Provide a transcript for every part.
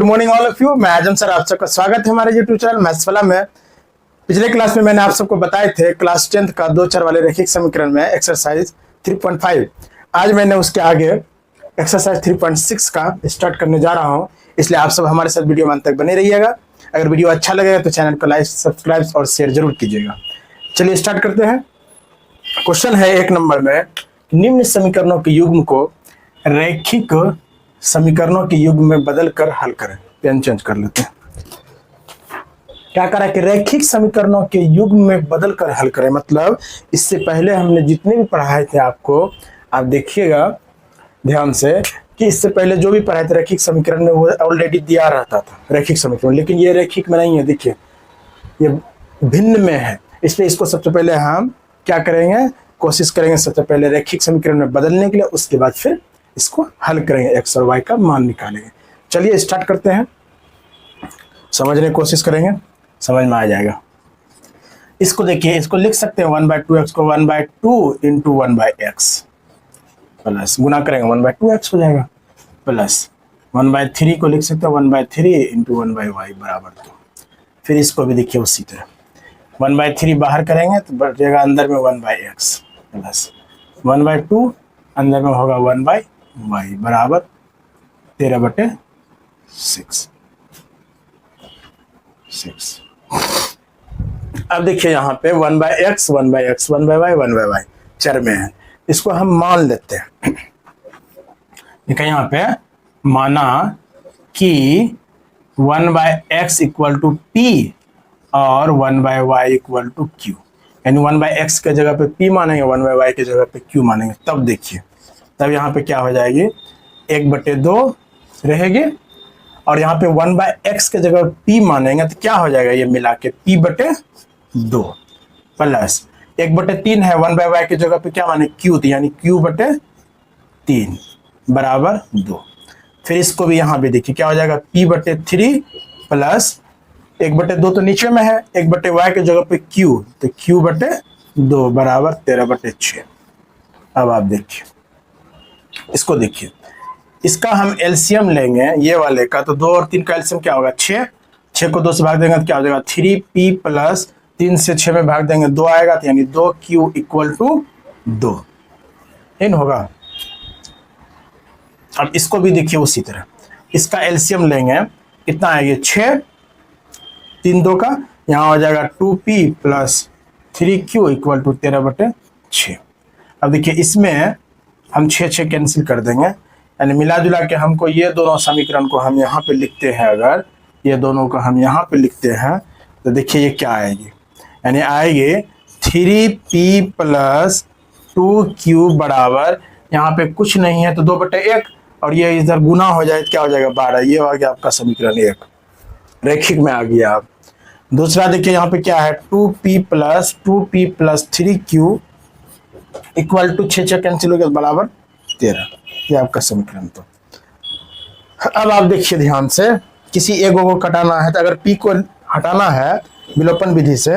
Morning all of you. मैं आजम sir, आप सबका स्वागत है हमारे यूट्यूब चैनल मैथ्स वाला में। पिछले क्लास में मैंने आप सबको बताए थे क्लास 10th का दो चर वाले रैखिक समीकरण में एक्सरसाइज 3.5। आज मैंने उसके आगे एक्सरसाइज 3.6 का स्टार्ट करने जा रहा हूं, इसलिए आप सब हमारे साथ वीडियो में अंत तक बने रहिएगा। अगर वीडियो अच्छा लगेगा तो चैनल को लाइक, सब्सक्राइब और शेयर जरूर कीजिएगा। चलिए स्टार्ट करते हैं। क्वेश्चन है 1 नंबर में, निम्न समीकरणों के युग्म को रैखिक समीकरणों के युग्म में बदलकर हल करें। पेन चेंज कर लेते हैं। क्या करा कि रैखिक समीकरणों के युग्म में बदलकर हल करें, मतलब इससे पहले हमने जितने भी पढ़ाए थे आपको, आप देखिएगा ध्यान से कि इससे पहले जो भी पढ़ाए थे रैखिक समीकरण में वो ऑलरेडी दिया रहता था रैखिक समीकरण, लेकिन ये रैखिक में नहीं है। देखिए ये भिन्न में है, इसलिए इसको सबसे पहले हम क्या करेंगे, कोशिश करेंगे सबसे पहले रैखिक समीकरण में बदलने के लिए, उसके बाद फिर इसको हल करेंगे, एक्स और वाई का मान निकालेंगे। चलिए स्टार्ट करते हैं, समझने की कोशिश करेंगे, समझ में आ जाएगा। इसको देखिए, इसको लिख सकते हैं 1/2x को 1/2 इंटू 1/x प्लस गुना करेंगे 1/2x हो जाएगा, प्लस 1/3 को लिख सकते हैं 1/3 इंटू 1/y बराबर 2। फिर इसको भी देखिए उसी तरह 1/3 बाहर करेंगे तो बढ़ जाएगा अंदर में 1/x प्लस 1/2 अंदर में होगा 1/y बराबर 13/6। अब देखिए यहाँ पे 1/x 1/x 1/y 1/y चर में है, इसको हम मान लेते हैं। देखिए यहाँ पे माना कि 1/x इक्वल टू p और 1/y इक्वल टू q, यानी 1/x के जगह पे p मानेंगे, 1/y के जगह पे q मानेंगे। तब देखिए, तब यहाँ पे क्या हो जाएगी, 1/2 रहेगी और यहाँ पे 1/x के जगह p मानेंगे तो क्या हो जाएगा, ये मिला के p/2 प्लस 1/3 है, 1/y के जगह पे क्या माने q, यानी q/3 बराबर 2। फिर इसको भी यहाँ भी देखिए क्या हो जाएगा, p/3 प्लस 1/2 तो नीचे में है, 1/y के जगह पे q तो q/2 बराबर 13/6। अब आप देखिए इसको, देखिए इसका हम एलसीएम लेंगे ये वाले का, तो 2 और 3 का एलसीएम क्या होगा 6। 6 को 2 से भाग देंगे तो क्या हो जाएगा 3p प्लस 3 से 6 में भाग देंगे 2 आएगा, तो यानी 2q इक्वल टू 2 इन होगा। अब इसको भी देखिए उसी तरह, इसका एलसीएम लेंगे कितना आएगा 6, 3 2 का, यहाँ हो जाएगा 2p plus 3q equal to 13/6। अब देखिए इसमें हम 6 कैंसिल कर देंगे, यानी मिला जुला के हमको ये दोनों समीकरण को हम यहाँ पे लिखते हैं, अगर ये दोनों को हम यहाँ पे लिखते हैं तो देखिए ये क्या आएगी, यानी आएगी 3p प्लस 2q बराबर, यहाँ पे कुछ नहीं है तो 2/1 और ये इधर गुना हो जाए तो क्या हो जाएगा 12। ये आ गया आपका समीकरण 1, रैखिक में आ गया। आप दूसरा देखिए यहाँ पे क्या है 2p plus 3q equal to 6 cancel हो गया बराबर 13। ये आपका समीकरण। तो अब आप देखिए ध्यान से, किसी एक को कटाना है तो अगर p को हटाना है विलोपन विधि से,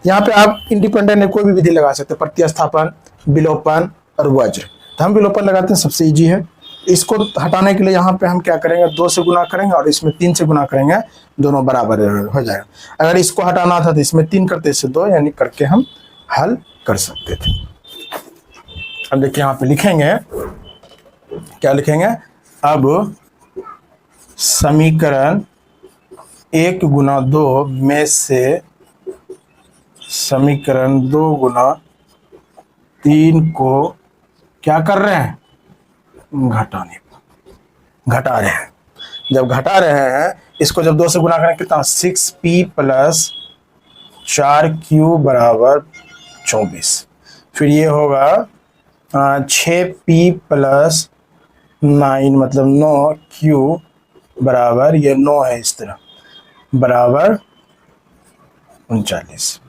यहाँ पे आप इंडिपेंडेंट कोई भी विधि लगा सकते हैं, प्रतिस्थापन, विलोपन और वज्र। तो हम विलोपन लगाते हैं, सबसे इजी है। इसको हटाने के लिए यहाँ पे हम क्या करेंगे 2 से गुना करेंगे और इसमें 3 से गुना करेंगे, दोनों बराबर हो जाएगा। अगर इसको हटाना था तो इसमें 3 करते, इससे 2, यानी करके हम हल कर सकते थे। अब देखिए यहाँ पे लिखेंगे, क्या लिखेंगे, अब समीकरण 1 गुना 2 में से समीकरण 2 गुना 3 को क्या कर रहे हैं, घटा रहे हैं। जब घटा रहे हैं इसको, जब 2 से गुना करें कितना 6p प्लस 4q बराबर 24। फिर ये होगा 6p प्लस 9 मतलब 9q बराबर, ये 9 है इस तरह, बराबर 39।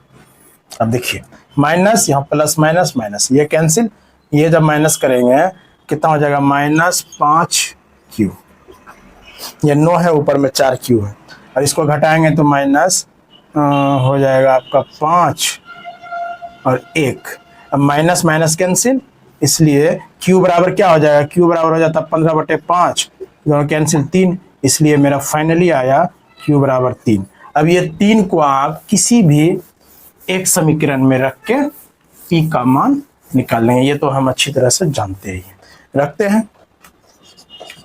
अब देखिए माइनस, यहाँ प्लस माइनस माइनस, ये कैंसिल, ये जब माइनस करेंगे कितना हो जाएगा -5q। ये 9 है, ऊपर में 4q है, और इसको घटाएंगे तो माइनस हो जाएगा आपका 5 और 1। अब माइनस माइनस कैंसिल, इसलिए q बराबर क्या हो जाएगा, q बराबर हो जाता है 15/5, दोनों कैंसिल 3, इसलिए मेरा फाइनली आया Q बराबर 3। अब ये 3 को आप किसी भी एक समीकरण में रख के P का मान निकाल लेंगे, ये तो हम अच्छी तरह से जानते ही हैं। रखते हैं।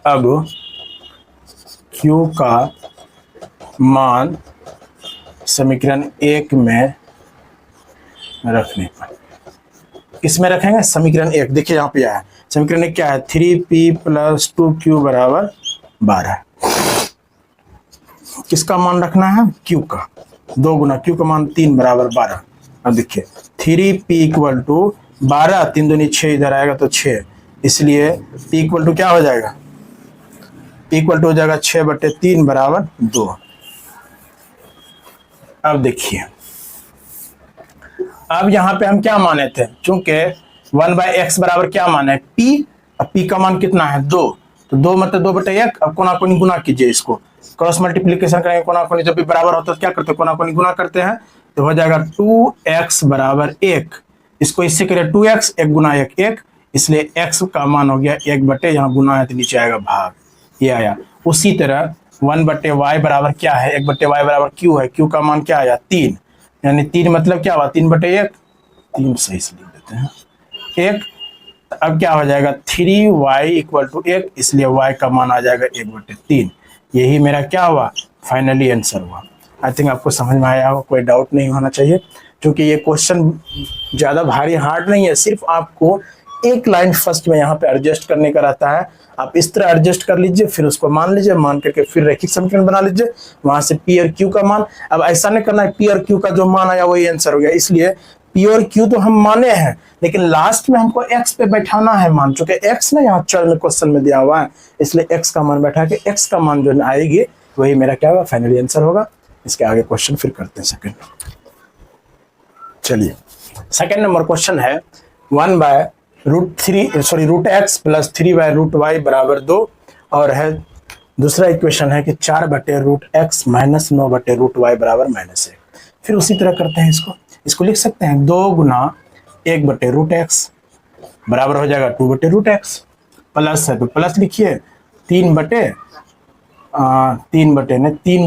अब Q का मान समीकरण 1 में रखने पर किसमें रखेंगे? समीकरण 1। देखिए यहाँ पे है समीकरण 1 क्या है? 3P + 2Q बराबर 12। किसका मान रखना है? Q का। 2 गुना Q का मान 3 बराबर 12। अब देखिए 3P = 12, 3 दूनी 6, इधर आएगा तो 6, इसलिए P = क्या हो जाएगा? P = हो जाएगा 6/3 बराबर 2। अब देखिए, अब यहाँ पे हम क्या माने थे? चूंकि 1/x बराबर क्या माने? P। अब P का मान कितना है? 2, तो 2 मतलब 2/1। अब कोना कोनी गुना कीजिए, इसको क्रॉस मल्टीप्लीकेशन करेंगे। कोना कोनी जब भी बराबर होता है तो क्या करते हैं? कोना कोनी गुना करते हैं, तो हो जाएगा 2x बराबर 1। इसको इससे करें 2x, 1 गुना 1 1, इसलिए x का मान हो गया 1/, यहाँ गुना है तो नीचे आएगा भाग, ये आया। उसी तरह 1/y बराबर क्या है? 1/y बराबर q है। q का मान क्या आया? 3, यानी 3 मतलब क्या हुआ? 3/1, 3 सही से लिख देते हैं 1। अब क्या हो जाएगा? 3y = 1, इसलिए y का मान आ जाएगा 1/3। यही मेरा क्या हुआ? फाइनली आंसर हुआ। आई थिंक आपको समझ में आया हो, कोई डाउट नहीं होना चाहिए, क्योंकि ये क्वेश्चन ज़्यादा भारी हार्ड नहीं है। सिर्फ आपको एक लाइन फर्स्ट में यहाँ पे एडजस्ट करने का रहता है। आप इस तरह एडजस्ट कर लीजिए, फिर उसको मान लीजिए, मान करके फिर रैखिक समीकरण बना लीजिए, वहां से P और Q का मान। अब ऐसा नहीं करना है P और Q का जो मान आया वही आंसर हो गया, इसलिए P और Q तो हम माने हैं, लेकिन लास्ट में हमको x पे बैठाना है मान। चूंकि x ना यहाँ चर में क्वेश्चन में दिया हुआ है, इसलिए x का मान बैठा के x का मान जो आएगी वही मेरा क्या होगा? फाइनली आंसर होगा। इसके आगे क्वेश्चन फिर करते हैं सेकंड। चलिए सेकंड नंबर क्वेश्चन है 1/√x + 3/√y बराबर 2, और है दूसरा इक्वेशन है कि 4/√x - 9/√y बराबर -1। फिर उसी तरह करते हैं, इसको लिख सकते हैं 2 गुना 1/√x बराबर हो जाएगा 2/√x, प्लस है तो प्लस लिखिए 3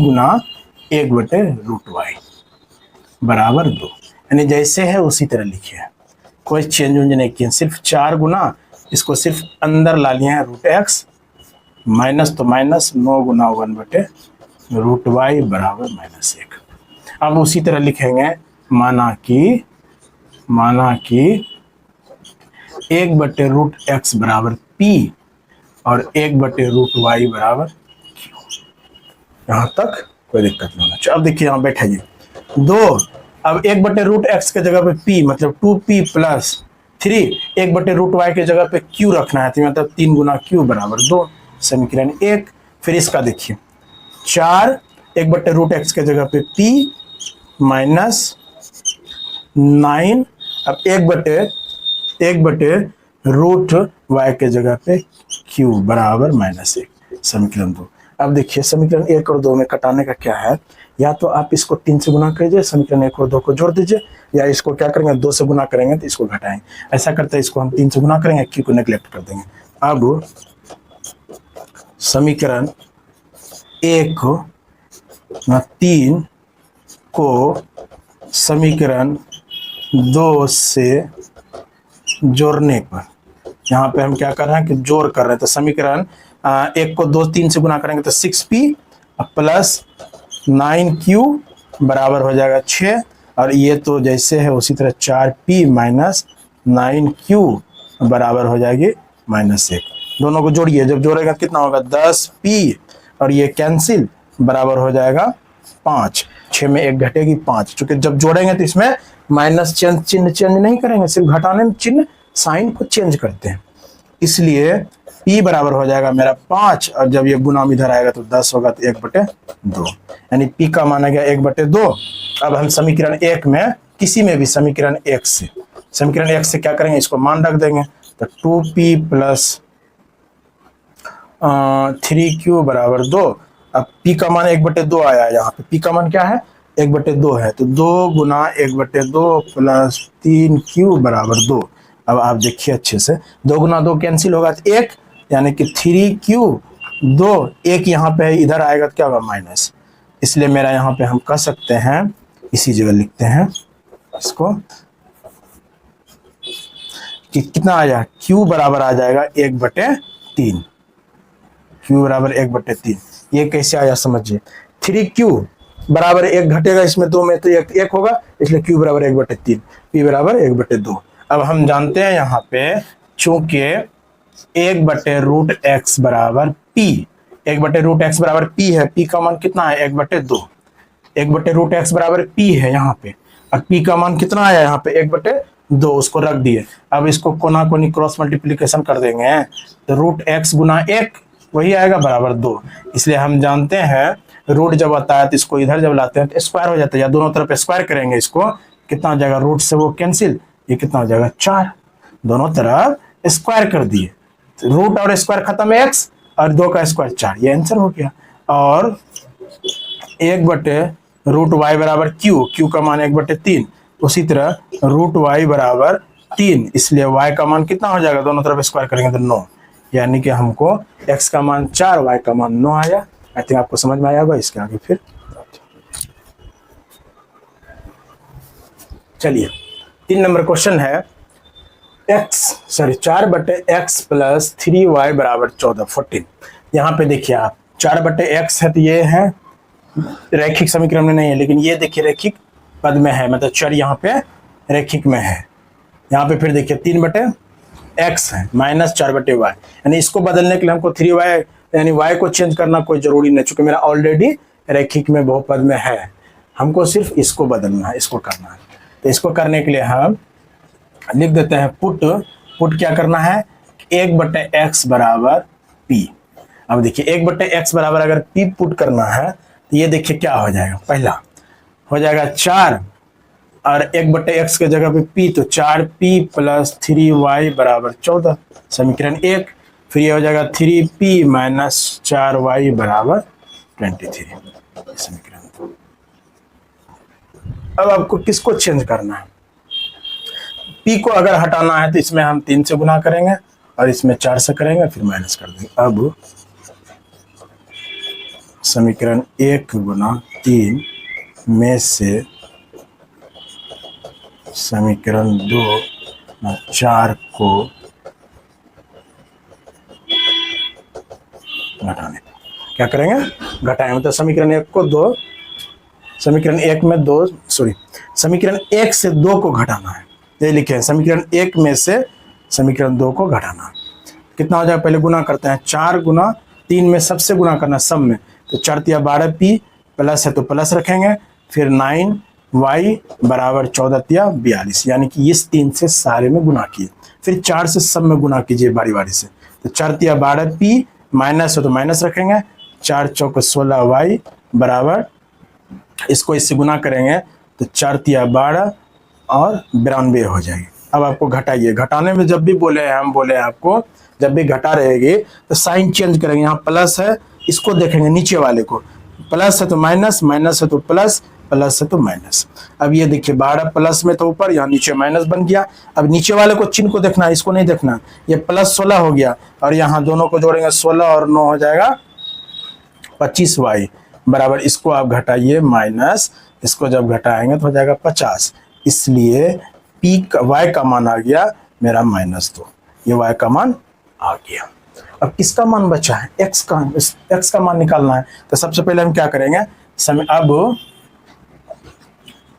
गुना 1/√y बराबर 2, यानी जैसे है उसी तरह लिखिए, कोई चेंज नहीं किया। सिर्फ 4 गुना, इसको सिर्फ अंदर ला लिए हैं √x, माइनस तो माइनस, 9 गुना 1/√y बराबर -1। अब उसी तरह लिखेंगे, माना कि 1/√x बराबर P और 1/√y बराबर Q। यहाँ तक कोई दिक्कत नहीं होना चाहिए। अब देखिए यहाँ बैठाइए 2, अब 1/√x के जगह पे P मतलब 2P + 3, 1/√y के जगह पे Q रखना है, तो मतलब 3 गुना Q बराबर 2, समीकरण 1। फिर इसका देखिए 4, 1/√x के जगह पे P -9, अब 1/√y के जगह पे Q बराबर -1, समीकरण 2। अब देखिए समीकरण 1 और 2 में कटाने का क्या है? या तो आप इसको 3 से गुना कीजिए, समीकरण 1 और 2 को जोड़ दीजिए, या इसको क्या करेंगे 2 से गुना करेंगे तो इसको घटाएंगे। ऐसा करते हैं, इसको हम 3 से गुना करेंगे, Q को नेग्लेक्ट कर देंगे। अब समीकरण 1 3 को समीकरण 2 से जोड़ने पर, यहाँ पे हम क्या कर रहे हैं कि जोड़ कर रहे हैं, तो समीकरण 1 को 2 3 से गुना करेंगे तो 6P + 9Q बराबर हो जाएगा 6, और ये तो जैसे है उसी तरह 4P - 9Q बराबर हो जाएगी -1। दोनों को जोड़िए, जब जोड़ेगा कितना होगा? 10P, और ये कैंसिल बराबर हो जाएगा 5। 6 में 1 घटेगी 5, चूंकि जब जोड़ेंगे तो इसमें माइनस चिन्ह चेंज नहीं करेंगे, सिर्फ घटाने में चिन्ह साइन को चेंज करते हैं, इसलिए P बराबर हो जाएगा मेरा 5, और जब ये गुना इधर आएगा तो 10 होगा, तो 1/2, यानी P का मान आ गया 1/2। अब हम समीकरण 1 में किसी में भी समीकरण 1 से क्या करेंगे? इसको मान रख देंगे, तो 2P + 3Q बराबर 2। अब P का मान 1/2 आया है, यहाँ पे P का मान क्या है? 1/2 है, तो 2 गुना 1/2 + 3Q बराबर 2। अब आप देखिए अच्छे से, 2 गुना 2 कैंसिल होगा तो 1, यानी कि 3Q 2, एक यहाँ पे है, इधर आएगा तो क्या होगा माइनस, इसलिए मेरा यहाँ पे हम कह सकते हैं, इसी जगह लिखते हैं इसको कि कितना आ जाएगा, Q बराबर आ जाएगा 1/3। Q बराबर 1/3। ये कैसे आया समझिए, 3Q बराबर 1 घटेगा, इसमें 2 में तो 1 होगा, इसलिए Q बराबर 1/3, P बराबर 1/2। अब हम जानते हैं यहाँ पे चूंकि 1/√x बराबर P, 1/√x बराबर P है, P का मान कितना है 1/2, 1/√x बराबर P है यहाँ पे, अब P का मान कितना आया यहाँ पे 1/2, उसको रख दिए। अब इसको कोना कोनी क्रॉस मल्टीप्लीकेशन कर देंगे तो √x गुना 1 वही आएगा बराबर 2, इसलिए हम जानते हैं रूट जब आता है तो इसको इधर जब लाते हैं तो स्क्वायर हो जाता है, या दोनों तरफ स्क्वायर करेंगे इसको, कितना हो जाएगा, रूट से वो कैंसिल, ये कितना हो जाएगा 4, दोनों तरफ स्क्वायर कर दिए, रूट और स्क्वायर खत्म है, x और 2 का स्क्वायर 4, ये आंसर हो गया। और 1/√y बराबर Q का मान 1/3, उसी तरह √y बराबर 3, इसलिए y का मान कितना हो जाएगा, दोनों तरफ स्क्वायर करेंगे तो 9, यानी कि हमको x का मान 4, y का मान 9 आया। आई थिंक आपको समझ में आया होगा। इसके आगे फिर चलिए 3 नंबर क्वेश्चन है, 4/x प्लस 3y बराबर 14। यहाँ पे देखिए आप 4/x है तो ये है रैखिक समीकरण में नहीं है, लेकिन ये देखिए रैखिक पद में है, मतलब चर यहाँ पे रैखिक में है। यहाँ पे फिर देखिए 3/x है माइनस 4/y, यानी इसको बदलने के लिए हमको 3y यानी y को चेंज करना कोई जरूरी नहीं, चूंकि मेरा ऑलरेडी रैखिक में बहुपद में है, हमको सिर्फ इसको बदलना है, इसको करना है। तो इसको करने के लिए हम लिख देते हैं पुट क्या करना है, 1/x बराबर p। अब देखिए 1/x बराबर अगर p पुट करना है तो ये देखिए क्या हो जाएगा, पहला हो जाएगा 4 और 1/x के जगह पे p, तो 4p प्लस 3y बराबर 14, समीकरण 1। फिर ये हो जाएगा 3p माइनस 4y बराबर 23, समीकरण 2। अब आपको किसको चेंज करना है, p को अगर हटाना है तो इसमें हम 3 से गुना करेंगे और इसमें 4 से करेंगे, फिर माइनस कर देंगे। अब समीकरण 1 गुना 3 में से समीकरण 2 में 4 को घटाने, क्या करेंगे, घटाएंगे, मतलब समीकरण 1 को 2, समीकरण 1 में 2 समीकरण 1 से 2 को घटाना है, ये लिखे हैं, समीकरण 1 में से समीकरण 2 को घटाना है। कितना हो जाएगा, पहले गुना करते हैं, 4 गुना 3 में सबसे गुना करना सब में, तो 4 तिया 12p प्लस है तो प्लस रखेंगे, फिर 9y बराबर 14 तिया 42, यानी कि इस 3 से सारे में गुना किए, फिर 4 से सब में गुना कीजिए बारी बारी से, तो 4 तिया 12p माइनस है तो माइनस रखेंगे, 4 चौक 16y बराबर, इसको इससे गुना करेंगे तो 4 तिया 12 और 92 हो जाएगी। अब आपको घटाइए, घटाने में जब भी हम बोले आपको जब भी घटा रहेगी तो साइन चेंज करेंगे, यहाँ प्लस है इसको देखेंगे नीचे वाले को, प्लस है तो माइनस, माइनस है तो प्लस, प्लस है तो माइनस। अब ये देखिए 12 प्लस में तो ऊपर, यहाँ नीचे माइनस बन गया। अब नीचे वाले को चिन्ह को देखना है, इसको नहीं देखना, ये प्लस 16 हो गया और यहाँ दोनों को जोड़ेंगे 16 और 9 हो जाएगा 25y बराबर, इसको आप घटाइए माइनस, इसको जब घटाएंगे तो हो जाएगा 50, इसलिए y का मान आ गया मेरा -2, ये y का मान आ गया। अब किसका मान बचा है, x का मान निकालना है, तो सबसे पहले हम क्या करेंगे,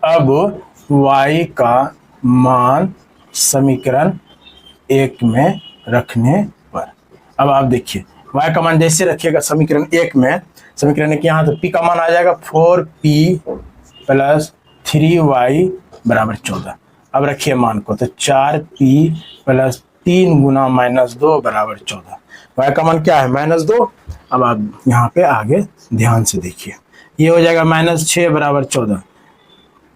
अब y का मान समीकरण 1 में रखने पर, अब आप देखिए y का मान जैसे रखिएगा समीकरण 1 में, समीकरण 1 यहाँ तो p का मान आ जाएगा 4p प्लस 3y बराबर 14। अब रखिए मान को, तो 4p प्लस 3 गुना -2 बराबर 14, y का मान क्या है -2। अब आप यहाँ पे आगे ध्यान से देखिए, ये हो जाएगा -6 बराबर 14।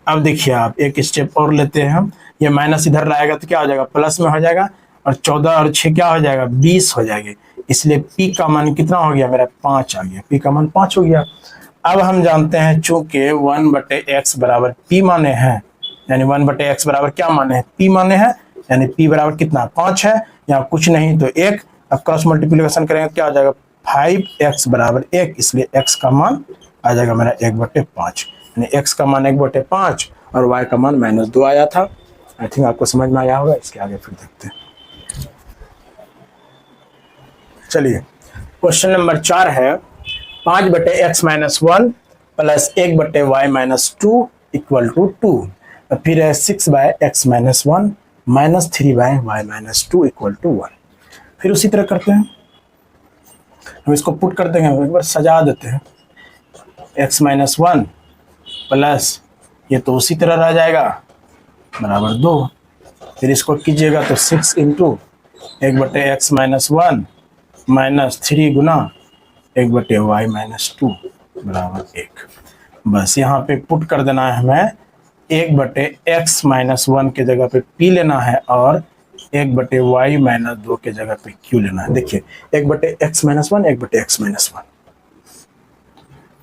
अब देखिए आप एक स्टेप और लेते हैं हम, ये माइनस इधर लाएगा तो क्या हो जाएगा, प्लस में हो जाएगा, और 14 और 6 क्या हो जाएगा, 20 हो जाएगी, इसलिए p का मान कितना हो गया मेरा 5 आ गया, p का मान 5 हो गया। अब हम जानते हैं चूंकि 1/x बराबर p माने हैं, यानी 1/x बराबर क्या माने हैं, p माने हैं, यानी p बराबर कितना 5 है, यहाँ कुछ नहीं तो 1, अब क्रॉस मल्टीप्लिकेशन करेंगे क्या हो जाएगा 5x बराबर 1, इसलिए x का मान आ जाएगा मेरा 1/5, यानी x का मान 1/5 और y का मान -2 आया था। आई थिंक आपको समझ में आया होगा। इसके आगे फिर देखते हैं। चलिए, क्वेश्चन नंबर 4 है 5/x-1 plus 1/y-2 equal to 2। फिर है 6/x-1 minus 3/y-2 equal to 1। फिर उसी तरह करते हैं, हम इसको पुट कर देंगे, एक बार सजा देते हैं। x-1 प्लस ये तो उसी तरह रह जाएगा बराबर 2। फिर इसको कीजिएगा तो 6 इंटू 1/x-1 माइनस 3 गुना 1/y-2 बराबर 1। बस यहाँ पे पुट कर देना है हमें। 1/x-1 के जगह पे p लेना है और 1/y-2 के जगह पे q लेना है। देखिए 1/x-1 1/x-1,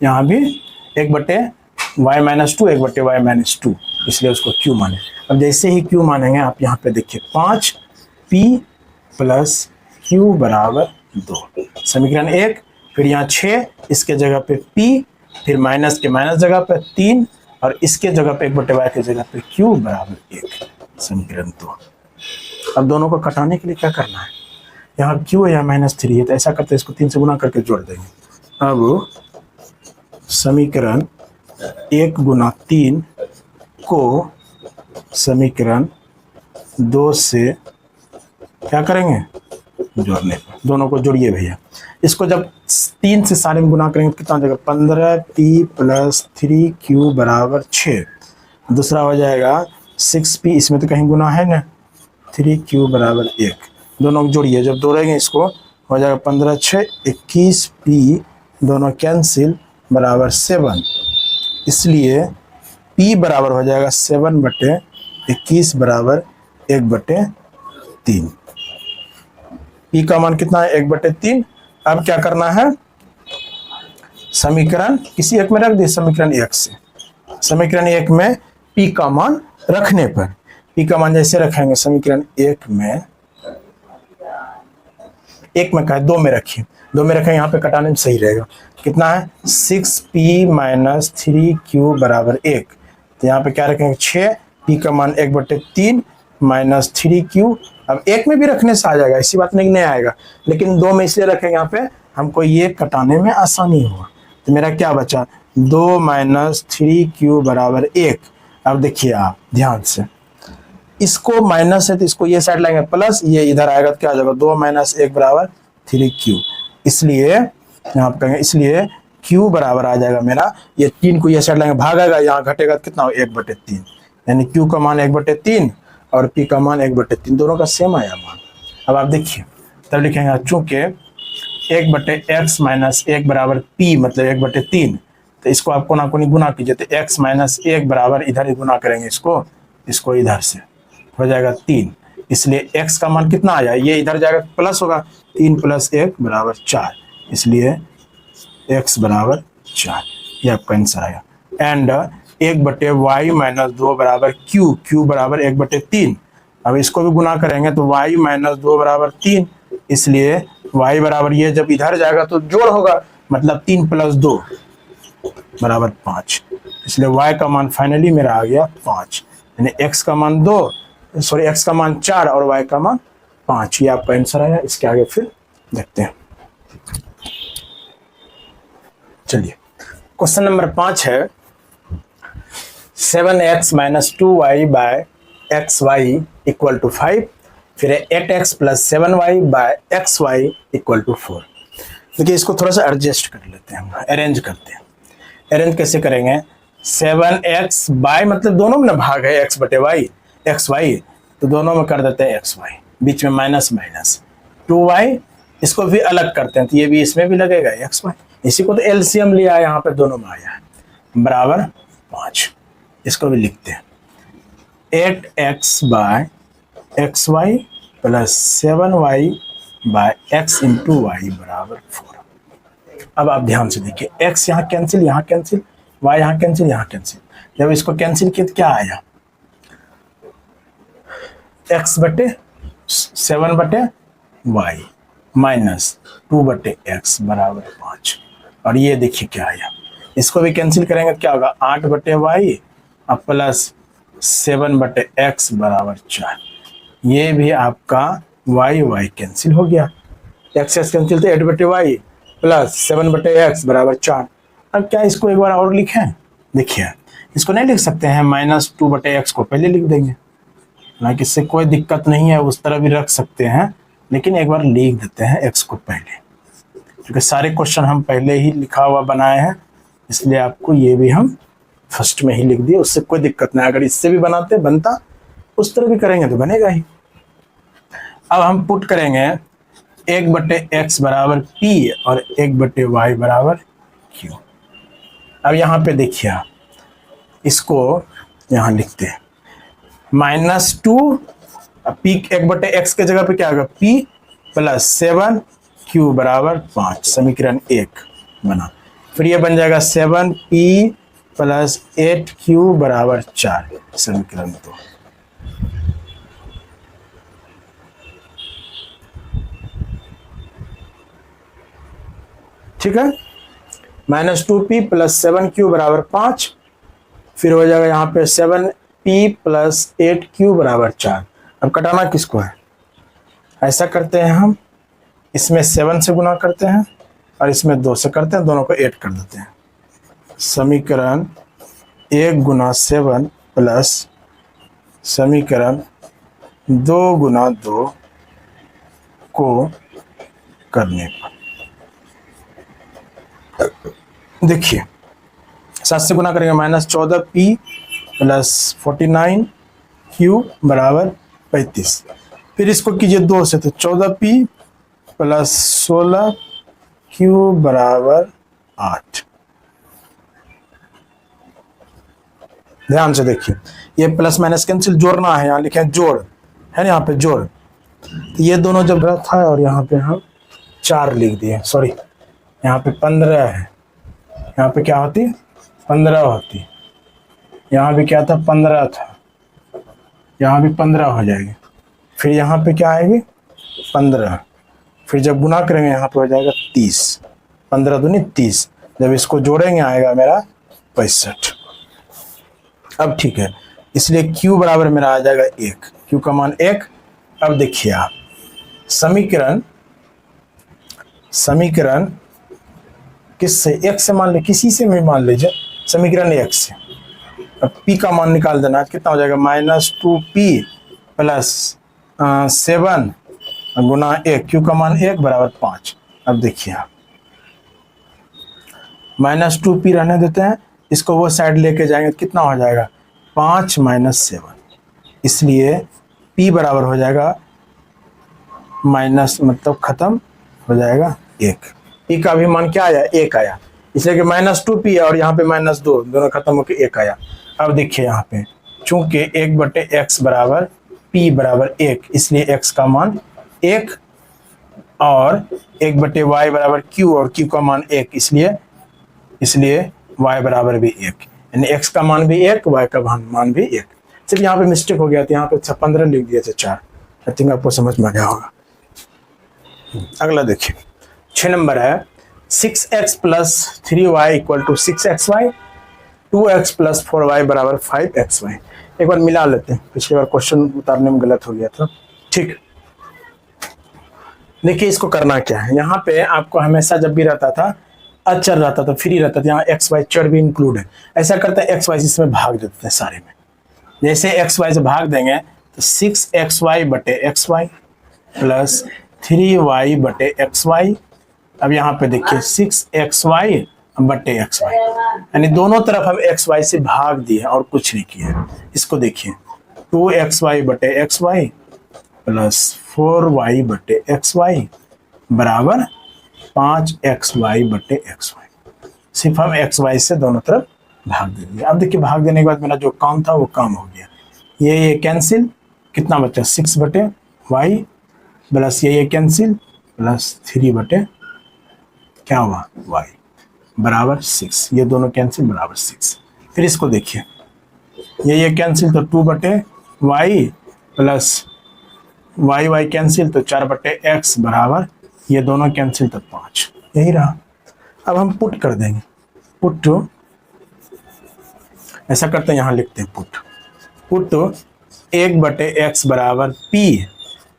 यहाँ भी 1/y-2 1/y-2, इसलिए उसको q माने। अब जैसे ही q मानेंगे आप यहाँ पे देखिए 5p प्लस q बराबर 2, समीकरण 1। फिर यहाँ 6, इसके जगह पे p, फिर माइनस के माइनस जगह पे 3 और इसके जगह पे 1/y के जगह पे q बराबर 1, समीकरण 2। अब दोनों को घटाने के लिए क्या करना है, यहाँ q है या -3 है, तो ऐसा करते हैं इसको 3 से गुना करके जोड़ देंगे। अब समीकरण 1 गुना 3 को समीकरण 2 से क्या करेंगे, जोड़ने पर। दोनों को जोड़िए भैया। इसको जब 3 से सारे में गुना करेंगे तो कितना हो जाएगा, 15p प्लस 3q बराबर 6। दूसरा हो जाएगा 6p, इसमें तो कहीं गुना है ना, 3q बराबर 1। दोनों को जोड़िए, जब जोड़ेंगे इसको हो जाएगा 15 6 21p, दोनों कैंसिल बराबर 7, इसलिए p बराबर हो जाएगा 7/21 बराबर 1/3। p का मान कितना है, 1/3। अब क्या करना है, समीकरण किसी एक में रख दिए, समीकरण 1 से। समीकरण 1 में p का मान रखने पर, p का मान जैसे रखेंगे समीकरण 1 में कहा 2 में रखिए, 2 में रखेंगे, यहाँ पे कटाने में सही रहेगा। कितना है, 6p माइनस 3q बराबर 1। तो यहाँ पे क्या रखेंगे 6, p का मान 1/3 माइनस 3q। अब 1 में भी रखने से आ जाएगा, ऐसी बात नहीं आएगा, लेकिन 2 में इसलिए रखेंगे यहाँ पे हमको ये कटाने में आसानी होगा। तो मेरा क्या बचा, 2 माइनस 3q बराबर 1। अब देखिए आप ध्यान से, इसको माइनस है तो इसको ये साइड लाएंगे प्लस, ये इधर आएगा तो क्या आ जाएगा, 2 माइनस 1 बराबर 3q। इसलिए यहाँ पे कहेंगे, इसलिए q बराबर आ जाएगा मेरा, ये 3 को ये साइड लाएंगे भागेगा, यहाँ घटेगा कितना हो, 1/3, यानी q का मान 1/3 और p का मान 1/3, दोनों का सेम आया मान। अब आप देखिए, तब लिखेंगे चूंकि 1/x माइनस 1 बराबर p मतलब 1/3, तो इसको आप कोना कोनी गुना कीजिए, तो x माइनस 1 बराबर इधर ही गुना करेंगे, इसको इधर से हो जाएगा 3, इसलिए x का मान कितना आया, ये इधर जाएगा प्लस होगा, 3 प्लस 1 बराबर 4, इसलिए x बराबर 4, ये आपका आंसर आया। एंड 1/y-2 बराबर q बराबर 1/3। अब इसको भी गुना करेंगे तो y-2 बराबर 3, इसलिए y बराबर ये जब इधर जाएगा तो जोड़ होगा, मतलब 3 प्लस 2 बराबर 5, इसलिए y का मान फाइनली मेरा आ गया 5, यानी x का मान 2, सॉरी x का मान 4 और y का मान 5, ये आपका आंसर आया। इसके आगे फिर देखते हैं। चलिए, क्वेश्चन नंबर 5 है 7x minus 2y by xy equal to 5। फिर है 8x plus 7y by xy equal to 4। देखिए इसको थोड़ा सा एडजस्ट कर लेते हैं, अरेंज करते हैं। अरेंज कैसे करेंगे, 7x बाय मतलब दोनों में ना भाग है x/y xy, तो दोनों में कर देते हैं xy, बीच में माइनस माइनस 2y, इसको भी अलग करते हैं तो ये भी इसमें भी लगेगा xy, इसी को तो एलसीएम लिया है, यहाँ पे दोनों में आया है बराबर 5। इसको भी लिखते हैं 8x by xy plus 7y by x into y बराबर 4। अब आप ध्यान से देखिए, x यहाँ कैंसिल, यहाँ कैंसिल, y यहाँ कैंसिल, यहाँ कैंसिल। जब इसको कैंसिल किया तो क्या आया, x/7/y माइनस 2/x बराबर 5। और ये देखिए क्या आया, इसको भी कैंसिल करेंगे तो क्या होगा 8/y और प्लस 7/x बराबर 4। ये भी आपका y कैंसिल हो गया, x कैंसिल तो 8/y प्लस 7/x बराबर 4। अब क्या इसको एक बार और लिखें, देखिए इसको नहीं लिख सकते हैं, -2/x को पहले लिख देंगे ना, इससे कोई दिक्कत नहीं है, उस तरह भी रख सकते हैं, लेकिन एक बार लिख देते हैं x को पहले, क्योंकि सारे क्वेश्चन हम पहले ही लिखा हुआ बनाए हैं, इसलिए आपको ये भी हम फर्स्ट में ही लिख दिए, उससे कोई दिक्कत नहीं। अगर इससे भी बनाते बनता, उस तरह भी करेंगे तो बनेगा ही। अब हम पुट करेंगे 1/x बराबर p और 1/y बराबर q। अब यहाँ पे देखिए, इसको यहाँ लिखते हैं -2 p 1/x के जगह पे क्या होगा p प्लस 7q बराबर 5, समीकरण 1 बना। फिर ये बन जाएगा 7p प्लस 8q बराबर 4, समीकरण 2। ठीक है, -2p प्लस 7q बराबर 5, फिर हो जाएगा यहाँ पे 7p प्लस 8q बराबर 4। अब कटाना किसको है, ऐसा करते हैं हम, इसमें 7 से गुना करते हैं और इसमें 2 से करते हैं, दोनों को 8 कर देते हैं। समीकरण 1 गुना 7 प्लस समीकरण 2 गुना 2 को करने पर देखिए 7 से गुना करेंगे -14p प्लस 49q बराबर 35। फिर इसको कीजिए 2 से, तो 14p प्लस 16q बराबर 8। ध्यान से देखिए, ये प्लस माइनस कैंसिल, जोड़ना है, यहाँ लिखे हैं जोड़, है ना, यहाँ पे जोड़, तो ये दोनों जब रख था और यहाँ पे हम 4 लिख दिए, सॉरी यहाँ पे 15 है, यहाँ पे क्या होती 15 होती, यहाँ भी क्या था 15 था, यहाँ भी 15 हो जाएगी, फिर यहाँ पे क्या आएगी 15, फिर जब गुना करेंगे यहाँ पे हो जाएगा 30, 15 दूनी 30, जब इसको जोड़ेंगे आएगा मेरा 65। अब ठीक है, इसलिए q बराबर मेरा आ जाएगा 1, q का मान 1। अब देखिए आप समीकरण किससे, 1 से मान ले, किसी से भी मान लीजिए, समीकरण 1 से। अब p का मान निकाल देना, कितना हो जाएगा -2p प्लस 7 गुना 1, q का मान 1 बराबर 5। अब देखिए आप -2p रहने देते हैं, इसको वो साइड लेके जाएंगे, कितना हो जाएगा 5 - 7, इसलिए p बराबर हो जाएगा माइनस, मतलब खत्म हो जाएगा 1। p का भी मान क्या आया 1 आया, इसलिए कि -2p और यहाँ पे -2, दोनों खत्म होकर 1 आया। अब देखिए यहाँ पे चूंकि 1/x बराबर p बराबर 1, इसलिए x का मान 1 और 1/y बराबर q और q का मान 1, इसलिए y बराबर भी 1, यानी x का मान भी 1, y का मान भी 1। सिर्फ यहाँ पे मिस्टेक हो गया था, यहाँ पे 15 लिख दिया था 4। आई थिंक आपको समझ में आ गया होगा। अगला देखिए 6 नंबर है 6x plus 3y equal to 6xy, 2x plus 4y बराबर 5xy। एक बार मिला लेते हैं, पिछली बार क्वेश्चन उतारने में गलत हो गया था। ठीक, देखिए इसको करना क्या है, यहाँ पे आपको हमेशा जब भी रहता था अचर रहता था, फ्री रहता था, यहाँ एक्स वाई चर भी इंक्लूड है। ऐसा करते हैं एक्स वाई इसमें भाग देते हैं सारे में, जैसे एक्स वाई से भाग देंगे तो 6xy बटे एक्स वाई प्लस 3y बटे एक्स वाई। अब यहाँ पे देखिए 6xy बटे एक्स वाई, यानी दोनों तरफ हम एक्स वाई से भाग दिए और कुछ नहीं किया। इसको देखिए 2xy बटे एक्स वाई प्लस 4y बटे एक्स वाई बराबर 5xy बटे एक्स वाई। सिर्फ हम एक्स वाई से दोनों तरफ भाग दे दिया। अब देखिए भाग देने के बाद मेरा जो काम था वो काम हो गया। ये कैंसिल, कितना बचा 6 बटे वाई प्लस ये कैंसिल प्लस 3 बटे क्या हुआ वाई बराबर 6। ये दोनों कैंसिल बराबर 6। फिर इसको देखिए ये कैंसिल तो 2 बटे वाई प्लस वाई कैंसिल तो 4 बटे एक्स बराबर ये दोनों कैंसिल तो 5, यही रहा। अब हम पुट कर देंगे, पुट ऐसा करते हैं, यहाँ लिखते हैं पुट 1/x बराबर p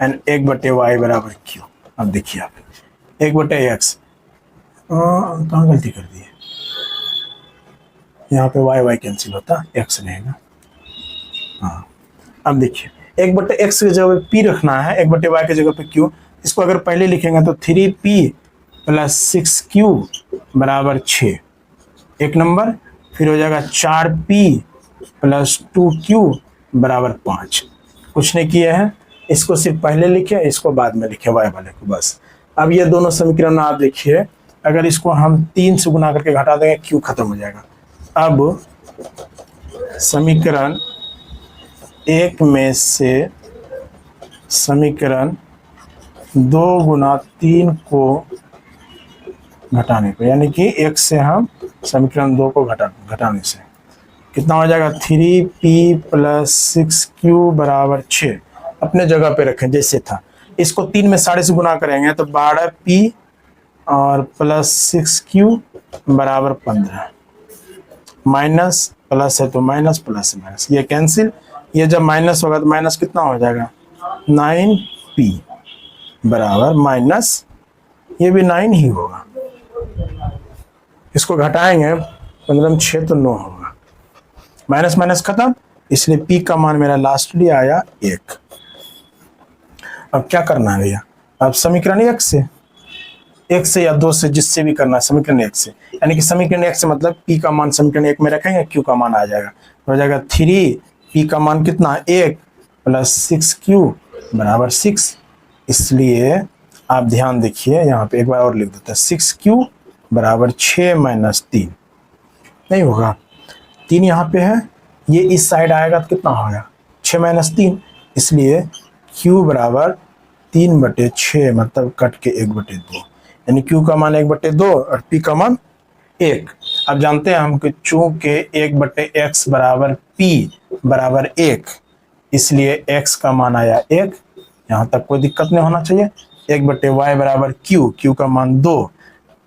एंड 1/y बराबर q। अब देखिए आप 1/x कहाँ गलती कर दी है, यहाँ पे y कैंसिल होता, x रहेगा। हाँ अब देखिए 1/x की जगह पे p रखना है, 1/y की जगह पे q। इसको अगर पहले लिखेंगे तो 3p + 6q बराबर 6 एक नंबर, फिर हो जाएगा 4p + 2q बराबर 5। कुछ नहीं किया है, इसको सिर्फ पहले लिखे, इसको बाद में लिखे y वाले को, बस। अब ये दोनों समीकरण आप देखिए, अगर इसको हम 3 से गुना करके घटा देंगे q खत्म हो जाएगा। अब समीकरण 1 में से समीकरण 2 गुना 3 को घटाने पे, यानी कि 1 से हम समीकरण 2 को घटाने से कितना हो जाएगा, 3p + 6q बराबर 6। अपने जगह पे रखें जैसे था। इसको 3 में साढ़े से गुना करेंगे तो 12p और +6q बराबर 15। माइनस प्लस है तो माइनस, प्लस से माइनस, ये कैंसिल। ये जब माइनस होगा तो माइनस कितना हो जाएगा, 9p बराबर माइनस, ये भी 9 ही होगा। इसको घटाएंगे 15 6 तो 9 होगा, माइनस माइनस खत्म, इसलिए p का मान मेरा लास्टली आया 1। अब क्या करना है भैया, अब समीकरण 1 से या 2 से, जिससे भी करना है, समीकरण 1 से, यानी कि समीकरण 1 से मतलब p का मान समीकरण 1 में रखेंगे, q का मान आ जाएगा, हो जाएगा 3p का मान कितना 1 + 6q बराबर 6। इसलिए आप ध्यान देखिए, यहाँ पे एक बार और लिख देते हैं, 6q बराबर 6 - 3 नहीं होगा, 3 यहाँ पे है, ये इस साइड आएगा तो कितना होगा 6 - 3, इसलिए q बराबर 3/6 मतलब कट के 1/2, यानी q का मान 1/2 और p का मान 1। अब जानते हैं हम कि चूंकि 1/x बराबर p बराबर 1, इसलिए x का मान आया 1। यहाँ तक कोई दिक्कत नहीं होना चाहिए। 1/y बराबर q का मान 2,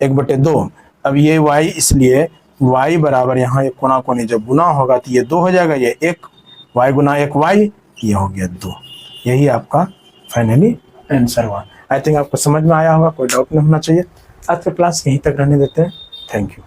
1/2। अब ये y, इसलिए y बराबर यहाँ एक कोना कोनी जब गुना होगा तो ये 2 हो जाएगा, ये 1, y गुना 1y, ये हो गया 2। यही आपका फाइनली आंसर हुआ। आई थिंक आपको समझ में आया होगा, कोई डाउट नहीं होना चाहिए। आज का क्लास यहीं तक रहने देते हैं। Thank you.